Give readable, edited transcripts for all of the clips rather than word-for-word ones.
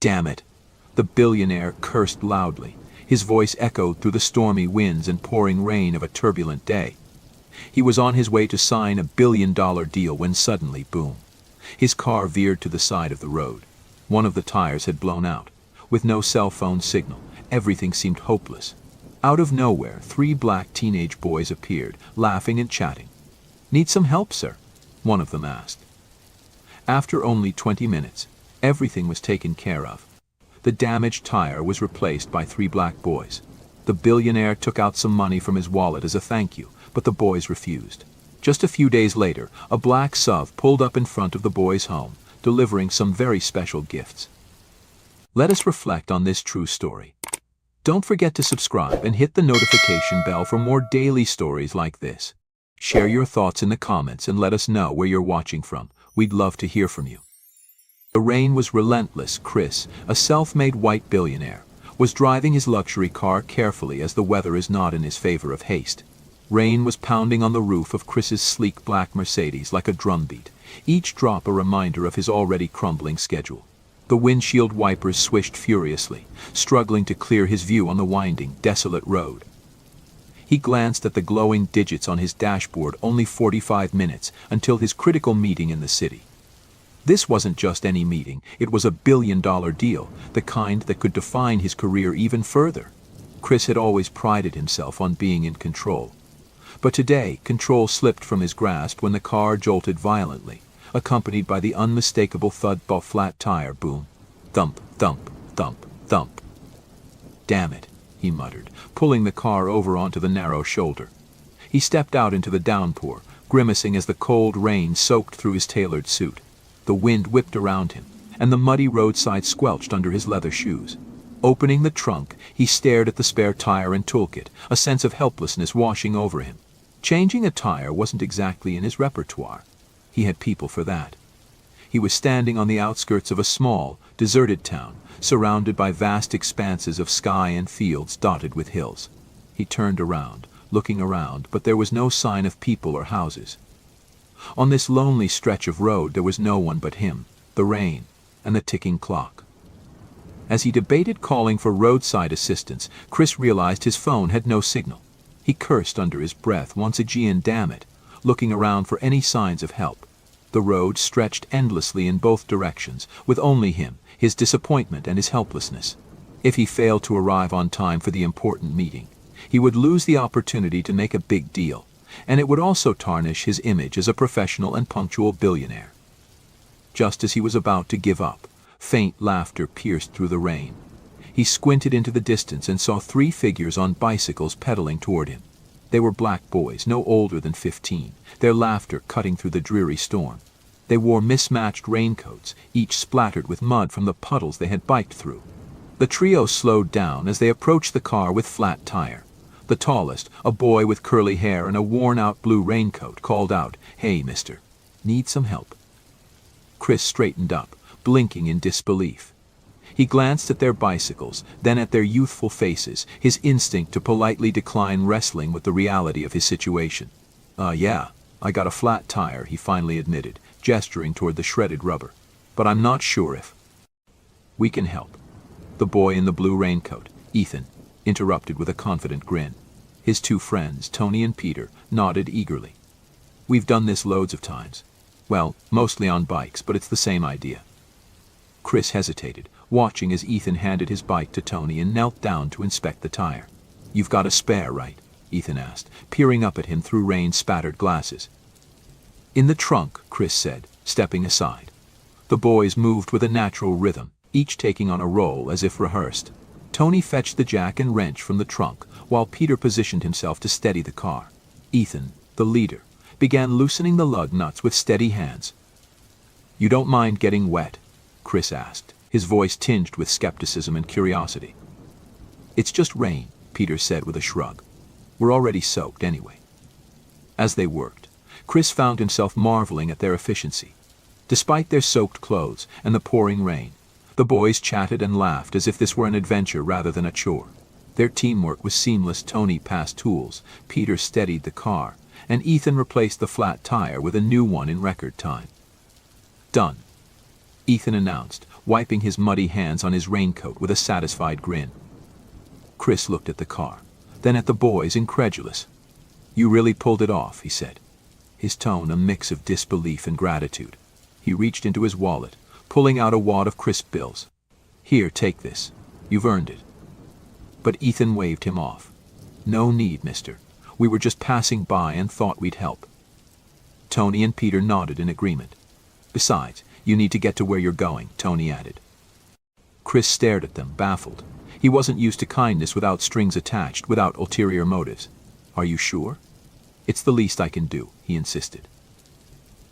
Damn it! The billionaire cursed loudly. His voice echoed through the stormy winds and pouring rain of a turbulent day. He was on his way to sign a billion-dollar deal when suddenly, boom! His car veered to the side of the road. One of the tires had blown out. With no cell phone signal, everything seemed hopeless. Out of nowhere, 3 black teenage boys appeared, laughing and chatting. "Need some help, sir?" one of them asked. After only 20 minutes, everything was taken care of. The damaged tire was replaced by 3 black boys. The billionaire took out some money from his wallet as a thank you, but the boys refused. Just a few days later, a black SUV pulled up in front of the boys' home, delivering some very special gifts. Let us reflect on this true story. Don't forget to subscribe and hit the notification bell for more daily stories like this. Share your thoughts in the comments and let us know where you're watching from. We'd love to hear from you. The rain was relentless. Chris, a self-made white billionaire, was driving his luxury car carefully as the weather is not in his favor of haste. Rain was pounding on the roof of Chris's sleek black Mercedes like a drumbeat, each drop a reminder of his already crumbling schedule. The windshield wipers swished furiously, struggling to clear his view on the winding, desolate road. He glanced at the glowing digits on his dashboard. Only 45 minutes until his critical meeting in the city. This wasn't just any meeting, it was a billion-dollar deal, the kind that could define his career even further. Chris had always prided himself on being in control. But today, control slipped from his grasp when the car jolted violently, accompanied by the unmistakable thud of a flat tire. Boom. Thump, thump, thump, thump. "Damn it," he muttered, pulling the car over onto the narrow shoulder. He stepped out into the downpour, grimacing as the cold rain soaked through his tailored suit. The wind whipped around him, and the muddy roadside squelched under his leather shoes. Opening the trunk, he stared at the spare tire and toolkit, a sense of helplessness washing over him. Changing a tire wasn't exactly in his repertoire. He had people for that. He was standing on the outskirts of a small, deserted town, surrounded by vast expanses of sky and fields dotted with hills. He turned around, looking around, but there was no sign of people or houses. On this lonely stretch of road there was no one but him, the rain, and the ticking clock. As he debated calling for roadside assistance, Chris realized his phone had no signal. He cursed under his breath once again, damn it, looking around for any signs of help. The road stretched endlessly in both directions, with only him, his disappointment and his helplessness. If he failed to arrive on time for the important meeting, he would lose the opportunity to make a big deal, and it would also tarnish his image as a professional and punctual billionaire. Just as he was about to give up, faint laughter pierced through the rain. He squinted into the distance and saw 3 figures on bicycles pedaling toward him. They were black boys, no older than 15, their laughter cutting through the dreary storm. They wore mismatched raincoats, each splattered with mud from the puddles they had biked through. The trio slowed down as they approached the car with flat tire. The tallest, a boy with curly hair and a worn-out blue raincoat, called out, "Hey, mister, need some help?" Chris straightened up, blinking in disbelief. He glanced at their bicycles, then at their youthful faces, his instinct to politely decline wrestling with the reality of his situation. Yeah, I got a flat tire," he finally admitted, gesturing toward the shredded rubber. "But I'm not sure if we can help." The boy in the blue raincoat, Ethan, interrupted with a confident grin. His 2 friends, Tony and Peter, nodded eagerly. "We've done this loads of times. Well, mostly on bikes, but it's the same idea." Chris hesitated, watching as Ethan handed his bike to Tony and knelt down to inspect the tire. "You've got a spare, right?" Ethan asked, peering up at him through rain-spattered glasses. "In the trunk," Chris said, stepping aside. The boys moved with a natural rhythm, each taking on a role as if rehearsed. Tony fetched the jack and wrench from the trunk, while Peter positioned himself to steady the car. Ethan, the leader, began loosening the lug nuts with steady hands. "You don't mind getting wet?" Chris asked, his voice tinged with skepticism and curiosity. "It's just rain," Peter said with a shrug. "We're already soaked anyway." As they worked, Chris found himself marveling at their efficiency. Despite their soaked clothes and the pouring rain, the boys chatted and laughed as if this were an adventure rather than a chore. Their teamwork was seamless. Tony passed tools, Peter steadied the car, and Ethan replaced the flat tire with a new one in record time. "Done," Ethan announced, wiping his muddy hands on his raincoat with a satisfied grin. Chris looked at the car, then at the boys, incredulous. "You really pulled it off," he said, his tone a mix of disbelief and gratitude. He reached into his wallet, pulling out a wad of crisp bills. "Here, take this. You've earned it." But Ethan waved him off. "No need, mister. We were just passing by and thought we'd help." Tony and Peter nodded in agreement. "Besides, you need to get to where you're going," Tony added. Chris stared at them, baffled. He wasn't used to kindness without strings attached, without ulterior motives. "Are you sure?" "It's the least I can do," he insisted.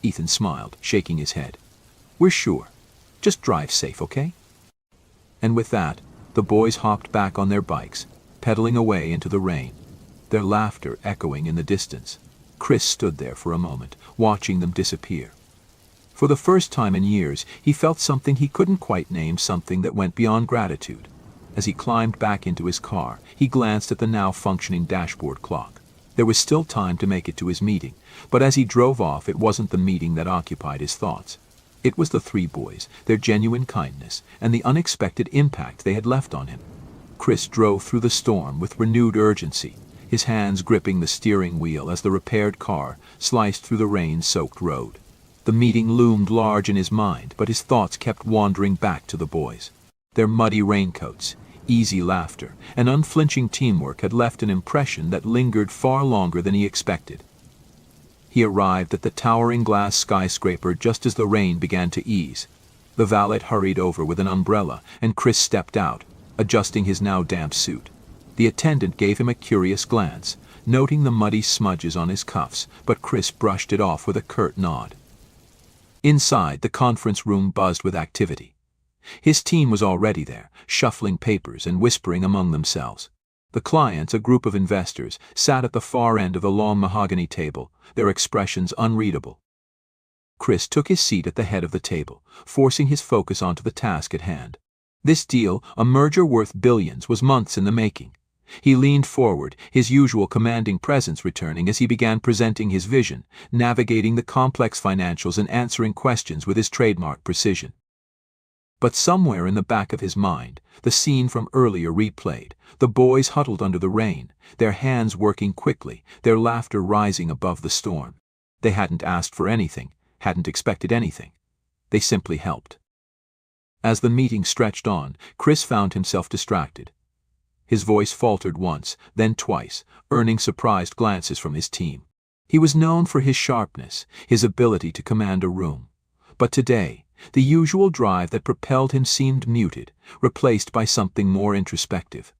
Ethan smiled, shaking his head. "We're sure. Just drive safe, okay?" And with that, the boys hopped back on their bikes, pedaling away into the rain, their laughter echoing in the distance. Chris stood there for a moment, watching them disappear. For the first time in years, he felt something he couldn't quite name, something that went beyond gratitude. As he climbed back into his car, he glanced at the now functioning dashboard clock. There was still time to make it to his meeting, but as he drove off, it wasn't the meeting that occupied his thoughts. It was the three boys, their genuine kindness, and the unexpected impact they had left on him. Chris drove through the storm with renewed urgency, his hands gripping the steering wheel as the repaired car sliced through the rain-soaked road. The meeting loomed large in his mind, but his thoughts kept wandering back to the boys. Their muddy raincoats, easy laughter, and unflinching teamwork had left an impression that lingered far longer than he expected. He arrived at the towering glass skyscraper just as the rain began to ease. The valet hurried over with an umbrella, and Chris stepped out, adjusting his now damp suit. The attendant gave him a curious glance, noting the muddy smudges on his cuffs, but Chris brushed it off with a curt nod. Inside, the conference room buzzed with activity. His team was already there, shuffling papers and whispering among themselves. The clients, a group of investors, sat at the far end of the long mahogany table, their expressions unreadable. Chris took his seat at the head of the table, forcing his focus onto the task at hand. This deal, a merger worth billions, was months in the making. He leaned forward, his usual commanding presence returning as he began presenting his vision, navigating the complex financials and answering questions with his trademark precision. But somewhere in the back of his mind, the scene from earlier replayed, the boys huddled under the rain, their hands working quickly, their laughter rising above the storm. They hadn't asked for anything, hadn't expected anything. They simply helped. As the meeting stretched on, Chris found himself distracted. His voice faltered once, then twice, earning surprised glances from his team. He was known for his sharpness, his ability to command a room. But today, the usual drive that propelled him seemed muted, replaced by something more introspective.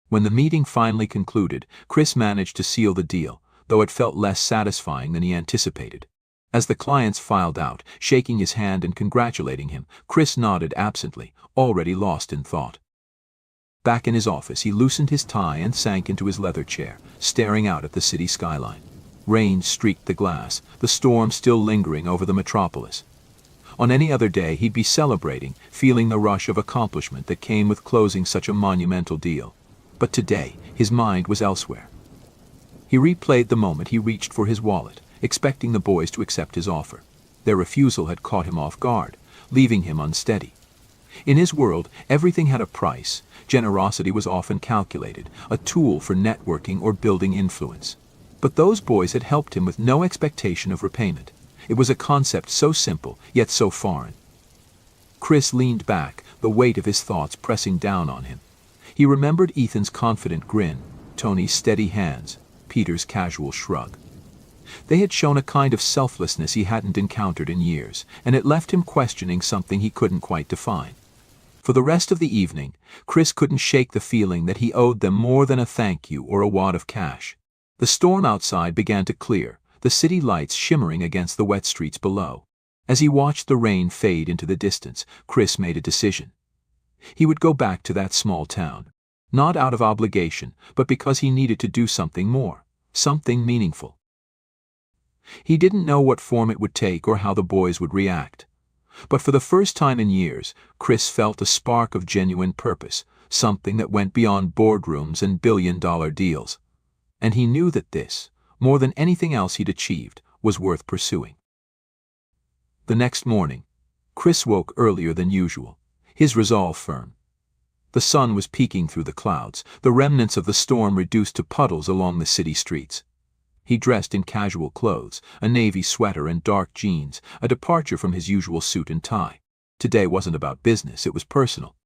When the meeting finally concluded, Chris managed to seal the deal, though it felt less satisfying than he anticipated. As the clients filed out, shaking his hand and congratulating him, Chris nodded absently, already lost in thought. Back in his office, he loosened his tie and sank into his leather chair, staring out at the city skyline. Rain streaked the glass, the storm still lingering over the metropolis. On any other day, he'd be celebrating, feeling the rush of accomplishment that came with closing such a monumental deal. But today, his mind was elsewhere. He replayed the moment he reached for his wallet, expecting the boys to accept his offer. Their refusal had caught him off guard, leaving him unsteady. In his world, everything had a price. Generosity was often calculated, a tool for networking or building influence. But those boys had helped him with no expectation of repayment. It was a concept so simple, yet so foreign. Chris leaned back, the weight of his thoughts pressing down on him. He remembered Ethan's confident grin, Tony's steady hands, Peter's casual shrug. They had shown a kind of selflessness he hadn't encountered in years, and it left him questioning something he couldn't quite define. For the rest of the evening, Chris couldn't shake the feeling that he owed them more than a thank you or a wad of cash. The storm outside began to clear, the city lights shimmering against the wet streets below. As he watched the rain fade into the distance, Chris made a decision. He would go back to that small town, not out of obligation, but because he needed to do something more, something meaningful. He didn't know what form it would take or how the boys would react. But for the first time in years, Chris felt a spark of genuine purpose, something that went beyond boardrooms and billion-dollar deals. And he knew that this, more than anything else he'd achieved, was worth pursuing. The next morning, Chris woke earlier than usual, his resolve firm. The sun was peeking through the clouds, the remnants of the storm reduced to puddles along the city streets. He dressed in casual clothes, a navy sweater and dark jeans, a departure from his usual suit and tie. Today wasn't about business, it was personal.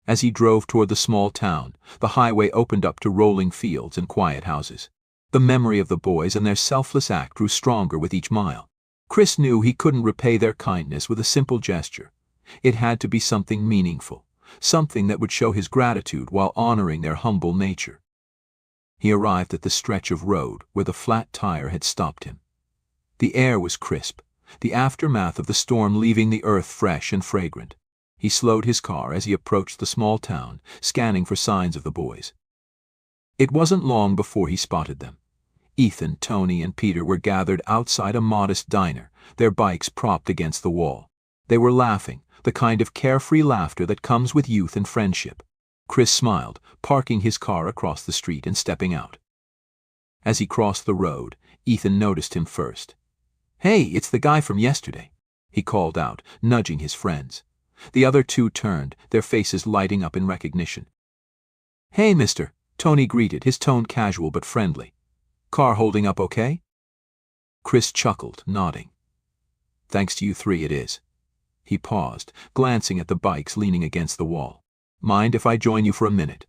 As he drove toward the small town, the highway opened up to rolling fields and quiet houses. The memory of the boys and their selfless act grew stronger with each mile. Chris knew he couldn't repay their kindness with a simple gesture. It had to be something meaningful, something that would show his gratitude while honoring their humble nature. He arrived at the stretch of road where the flat tire had stopped him. The air was crisp, the aftermath of the storm leaving the earth fresh and fragrant. He slowed his car as he approached the small town, scanning for signs of the boys. It wasn't long before he spotted them. Ethan, Tony, and Peter were gathered outside a modest diner, their bikes propped against the wall. They were laughing, the kind of carefree laughter that comes with youth and friendship. Chris smiled, parking his car across the street and stepping out. As he crossed the road, Ethan noticed him first. "Hey, it's the guy from yesterday," he called out, nudging his friends. The other two turned, their faces lighting up in recognition. "Hey, mister," Tony greeted, his tone casual but friendly. "Car holding up okay?" Chris chuckled, nodding. "Thanks to you three it is." He paused, glancing at the bikes leaning against the wall. "Mind if I join you for a minute?"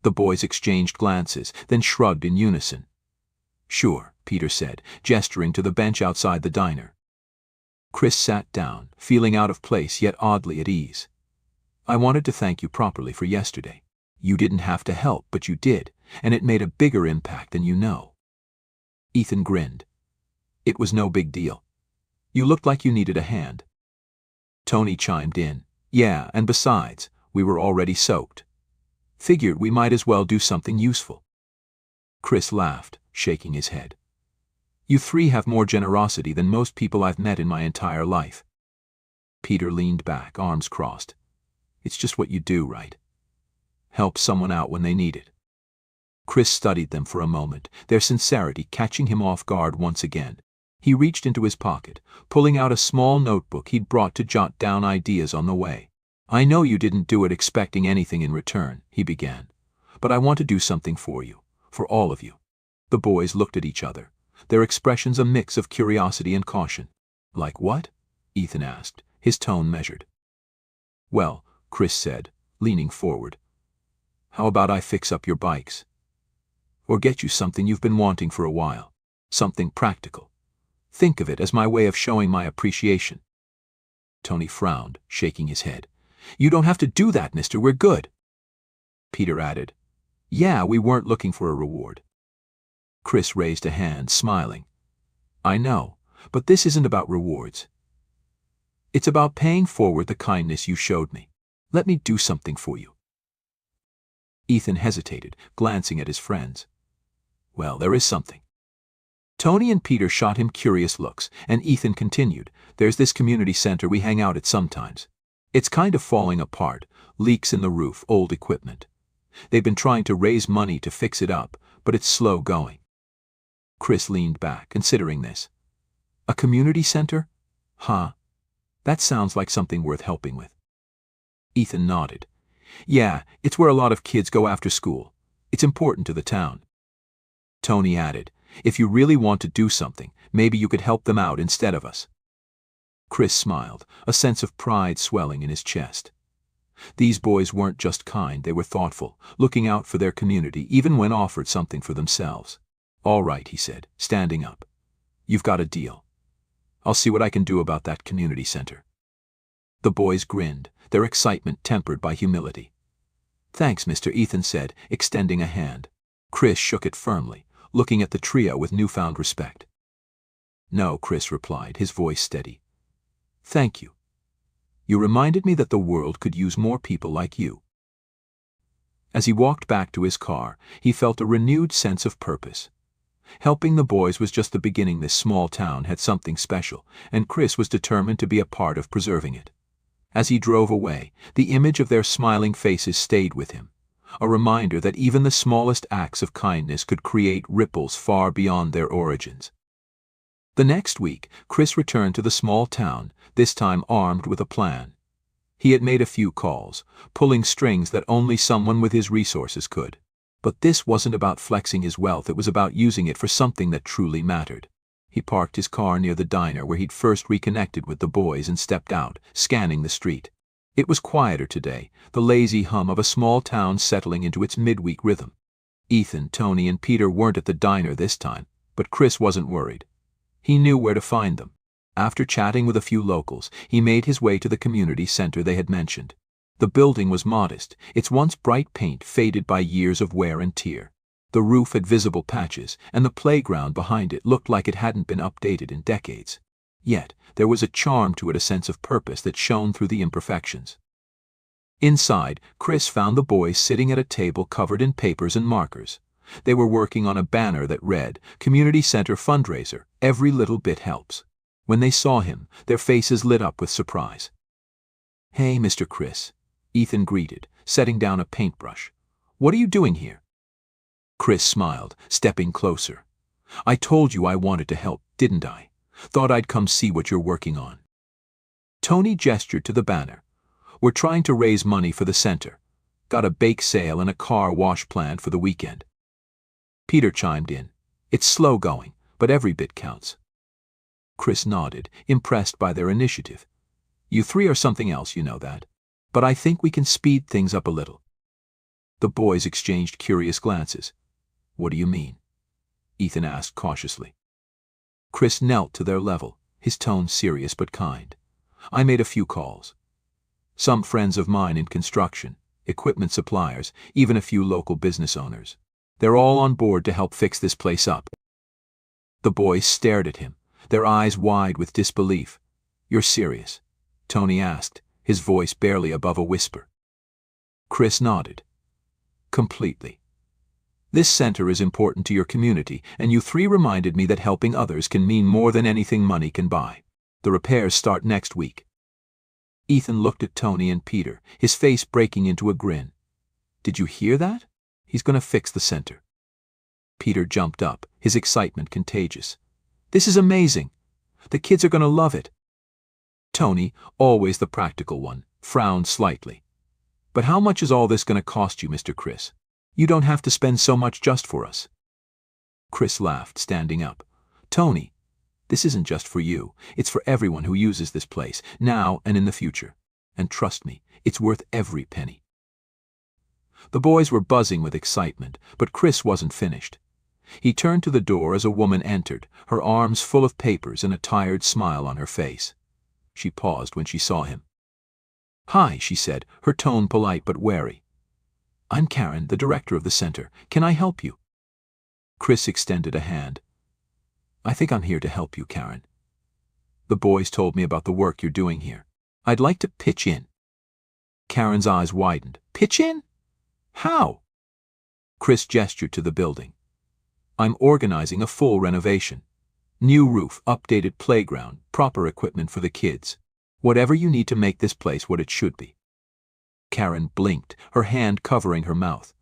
The boys exchanged glances, then shrugged in unison. "Sure," Peter said, gesturing to the bench outside the diner. Chris sat down, feeling out of place yet oddly at ease. "I wanted to thank you properly for yesterday. You didn't have to help, but you did, and it made a bigger impact than you know." Ethan grinned. "It was no big deal. You looked like you needed a hand." Tony chimed in. "Yeah, and besides, we were already soaked. Figured we might as well do something useful." Chris laughed, shaking his head. "You three have more generosity than most people I've met in my entire life." Peter leaned back, arms crossed. "It's just what you do, right? Help someone out when they need it." Chris studied them for a moment, their sincerity catching him off guard once again. He reached into his pocket, pulling out a small notebook he'd brought to jot down ideas on the way. "I know you didn't do it expecting anything in return," he began, "but I want to do something for you, for all of you." The boys looked at each other, their expressions a mix of curiosity and caution. "Like what?" Ethan asked, his tone measured. "Well," Chris said, leaning forward, "how about I fix up your bikes? Or get you something you've been wanting for a while. Something practical. Think of it as my way of showing my appreciation." Tony frowned, shaking his head. "You don't have to do that, mister, we're good." Peter added, "Yeah, we weren't looking for a reward." Chris raised a hand, smiling. "I know, but this isn't about rewards. It's about paying forward the kindness you showed me. Let me do something for you." Ethan hesitated, glancing at his friends. "Well, there is something." Tony and Peter shot him curious looks, and Ethan continued, "There's this community center we hang out at sometimes. It's kind of falling apart, leaks in the roof, old equipment. They've been trying to raise money to fix it up, but it's slow going." Chris leaned back, considering this. "A community center? Huh. That sounds like something worth helping with." Ethan nodded. "Yeah, it's where a lot of kids go after school. It's important to the town." Tony added, "If you really want to do something, maybe you could help them out instead of us." Chris smiled, a sense of pride swelling in his chest. These boys weren't just kind, they were thoughtful, looking out for their community even when offered something for themselves. "All right," he said, standing up. "You've got a deal. I'll see what I can do about that community center." The boys grinned, their excitement tempered by humility. "Thanks, Mr. Ethan said, extending a hand. Chris shook it firmly, looking at the trio with newfound respect. "No," Chris replied, his voice steady. "Thank you. You reminded me that the world could use more people like you." As he walked back to his car, he felt a renewed sense of purpose. Helping the boys was just the beginning. This small town had something special, and Chris was determined to be a part of preserving it. As he drove away, the image of their smiling faces stayed with him, a reminder that even the smallest acts of kindness could create ripples far beyond their origins. The next week, Chris returned to the small town, this time armed with a plan. He had made a few calls, pulling strings that only someone with his resources could. But this wasn't about flexing his wealth, it was about using it for something that truly mattered. He parked his car near the diner where he'd first reconnected with the boys and stepped out, scanning the street. It was quieter today, the lazy hum of a small town settling into its midweek rhythm. Ethan, Tony, and Peter weren't at the diner this time, but Chris wasn't worried. He knew where to find them. After chatting with a few locals, he made his way to the community center they had mentioned. The building was modest, its once bright paint faded by years of wear and tear. The roof had visible patches, and the playground behind it looked like it hadn't been updated in decades. Yet, there was a charm to it, a sense of purpose that shone through the imperfections. Inside, Chris found the boys sitting at a table covered in papers and markers. They were working on a banner that read, "Community Center Fundraiser, Every Little Bit Helps." When they saw him, their faces lit up with surprise. "Hey, Mr. Chris," Ethan greeted, setting down a paintbrush. "What are you doing here?" Chris smiled, stepping closer. "I told you I wanted to help, didn't I? Thought I'd come see what you're working on." Tony gestured to the banner. "We're trying to raise money for the center. Got a bake sale and a car wash planned for the weekend." Peter chimed in. "It's slow going, but every bit counts." Chris nodded, impressed by their initiative. "You three are something else, you know that. But I think we can speed things up a little." The boys exchanged curious glances. "What do you mean?" Ethan asked cautiously. Chris knelt to their level, his tone serious but kind. "I made a few calls. Some friends of mine in construction, equipment suppliers, even a few local business owners. They're all on board to help fix this place up." The boys stared at him, their eyes wide with disbelief. "You're serious?" Tony asked, his voice barely above a whisper. Chris nodded. "Completely. This center is important to your community, and you three reminded me that helping others can mean more than anything money can buy. The repairs start next week." Ethan looked at Tony and Peter, his face breaking into a grin. "Did you hear that? He's going to fix the center." Peter jumped up, his excitement contagious. "This is amazing. The kids are going to love it." Tony, always the practical one, frowned slightly. "But how much is all this going to cost you, Mr. Chris? You don't have to spend so much just for us." Chris laughed, standing up. "Tony, this isn't just for you. It's for everyone who uses this place, now and in the future. And trust me, it's worth every penny." The boys were buzzing with excitement, but Chris wasn't finished. He turned to the door as a woman entered, her arms full of papers and a tired smile on her face. She paused when she saw him. "Hi," she said, her tone polite but wary. "I'm Karen, the director of the center. Can I help you?" Chris extended a hand. "I think I'm here to help you, Karen. The boys told me about the work you're doing here. I'd like to pitch in." Karen's eyes widened. "Pitch in? How?" Chris gestured to the building. "I'm organizing a full renovation. New roof, updated playground, proper equipment for the kids. Whatever you need to make this place what it should be." Karen blinked, her hand covering her mouth.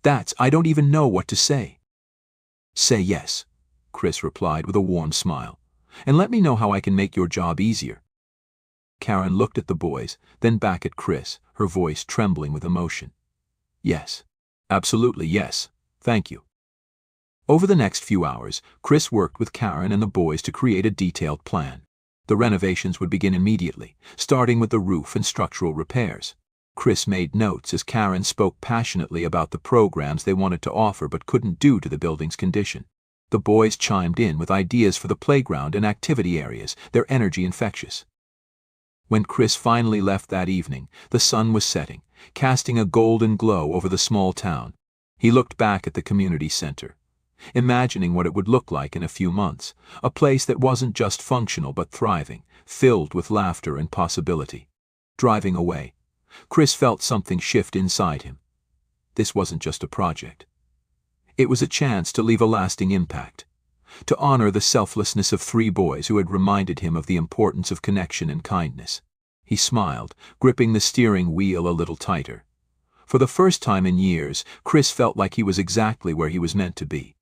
I don't even know what to say." "Say yes," Chris replied with a warm smile. "And let me know how I can make your job easier." Karen looked at the boys, then back at Chris, her voice trembling with emotion. "Yes. Absolutely yes. Thank you." Over the next few hours, Chris worked with Karen and the boys to create a detailed plan. The renovations would begin immediately, starting with the roof and structural repairs. Chris made notes as Karen spoke passionately about the programs they wanted to offer but couldn't due to the building's condition. The boys chimed in with ideas for the playground and activity areas, their energy infectious. When Chris finally left that evening, the sun was setting, casting a golden glow over the small town. He looked back at the community center, imagining what it would look like in a few months, a place that wasn't just functional but thriving, filled with laughter and possibility. Driving away, Chris felt something shift inside him. This wasn't just a project. It was a chance to leave a lasting impact, to honor the selflessness of three boys who had reminded him of the importance of connection and kindness. He smiled, gripping the steering wheel a little tighter. For the first time in years, Chris felt like he was exactly where he was meant to be.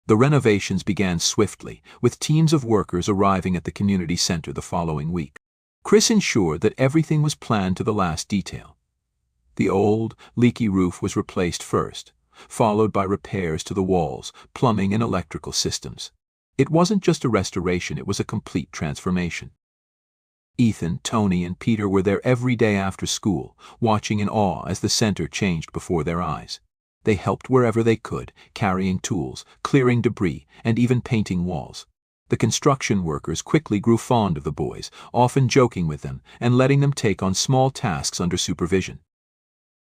The renovations began swiftly, with teams of workers arriving at the community center the following week. Chris ensured that everything was planned to the last detail. The old, leaky roof was replaced first, followed by repairs to the walls, plumbing and electrical systems. It wasn't just a restoration, it was a complete transformation. Ethan, Tony, and Peter were there every day after school, watching in awe as the center changed before their eyes. They helped wherever they could, carrying tools, clearing debris, and even painting walls. The construction workers quickly grew fond of the boys, often joking with them and letting them take on small tasks under supervision.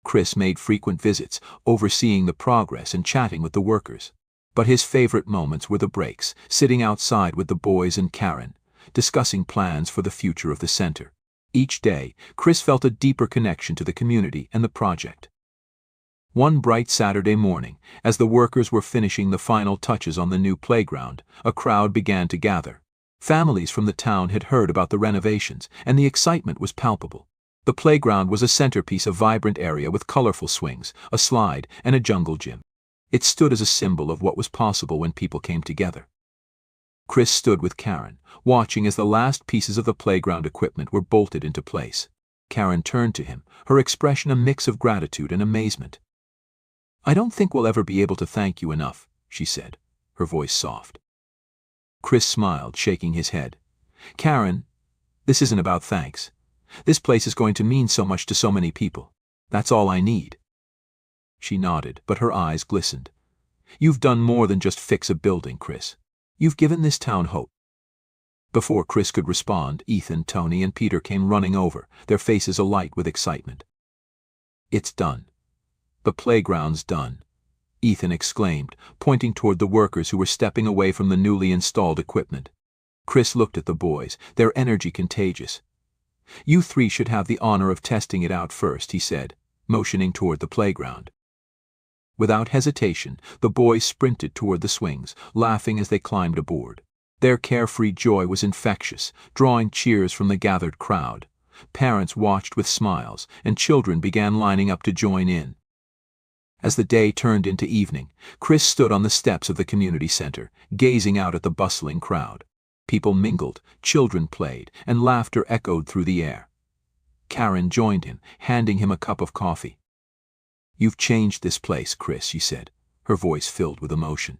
Chris made frequent visits, overseeing the progress and chatting with the workers. But his favorite moments were the breaks, sitting outside with the boys and Karen, discussing plans for the future of the center. Each day, Chris felt a deeper connection to the community and the project. One bright Saturday morning, as the workers were finishing the final touches on the new playground, a crowd began to gather. Families from the town had heard about the renovations, and the excitement was palpable. The playground was a centerpiece, a vibrant area with colorful swings, a slide, and a jungle gym. It stood as a symbol of what was possible when people came together. Chris stood with Karen, watching as the last pieces of the playground equipment were bolted into place. Karen turned to him, her expression a mix of gratitude and amazement. "I don't think we'll ever be able to thank you enough," she said, her voice soft. Chris smiled, shaking his head. "Karen, this isn't about thanks. This place is going to mean so much to so many people. That's all I need." She nodded, but her eyes glistened. "You've done more than just fix a building, Chris. You've given this town hope." Before Chris could respond, Ethan, Tony, and Peter came running over, their faces alight with excitement. "It's done. The playground's done," Ethan exclaimed, pointing toward the workers who were stepping away from the newly installed equipment. Chris looked at the boys, their energy contagious. "You three should have the honor of testing it out first," he said, motioning toward the playground. Without hesitation, the boys sprinted toward the swings, laughing as they climbed aboard. Their carefree joy was infectious, drawing cheers from the gathered crowd. Parents watched with smiles, and children began lining up to join in. As the day turned into evening, Chris stood on the steps of the community center, gazing out at the bustling crowd. People mingled, children played, and laughter echoed through the air. Karen joined him, handing him a cup of coffee. "You've changed this place, Chris," she said, her voice filled with emotion.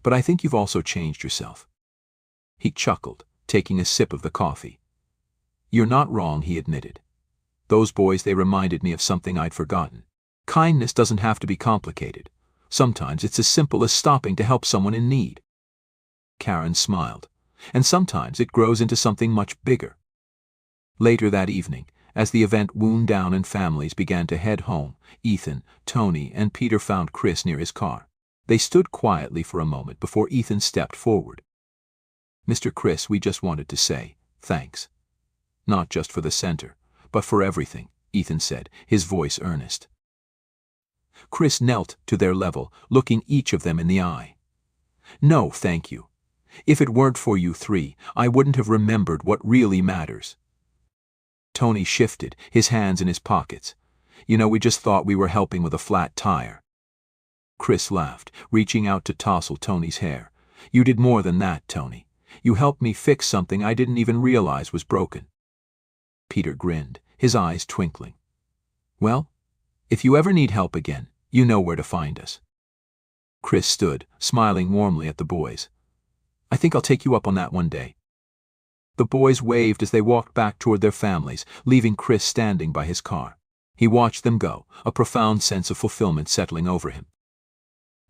"But I think you've also changed yourself." He chuckled, taking a sip of the coffee. "You're not wrong," he admitted. "Those boys, they reminded me of something I'd forgotten. Kindness doesn't have to be complicated. Sometimes it's as simple as stopping to help someone in need." Karen smiled. "And sometimes it grows into something much bigger." Later that evening, as the event wound down and families began to head home, Ethan, Tony, and Peter found Chris near his car. They stood quietly for a moment before Ethan stepped forward. "Mr. Chris, we just wanted to say thanks. Not just for the center, but for everything," Ethan said, his voice earnest. Chris knelt to their level, looking each of them in the eye. "No, thank you. If it weren't for you three, I wouldn't have remembered what really matters." Tony shifted, his hands in his pockets. "You know, we just thought we were helping with a flat tire." Chris laughed, reaching out to tousle Tony's hair. "You did more than that, Tony. You helped me fix something I didn't even realize was broken." Peter grinned, his eyes twinkling. "Well, if you ever need help again, you know where to find us." Chris stood, smiling warmly at the boys. "I think I'll take you up on that one day." The boys waved as they walked back toward their families, leaving Chris standing by his car. He watched them go, a profound sense of fulfillment settling over him.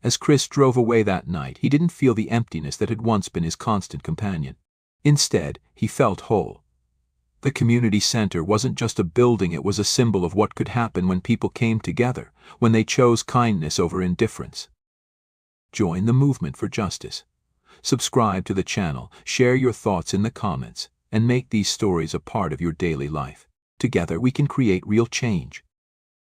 As Chris drove away that night, he didn't feel the emptiness that had once been his constant companion. Instead, he felt whole. The community center wasn't just a building, it was a symbol of what could happen when people came together, when they chose kindness over indifference. Join the movement for justice. Subscribe to the channel, share your thoughts in the comments, and make these stories a part of your daily life. Together we can create real change.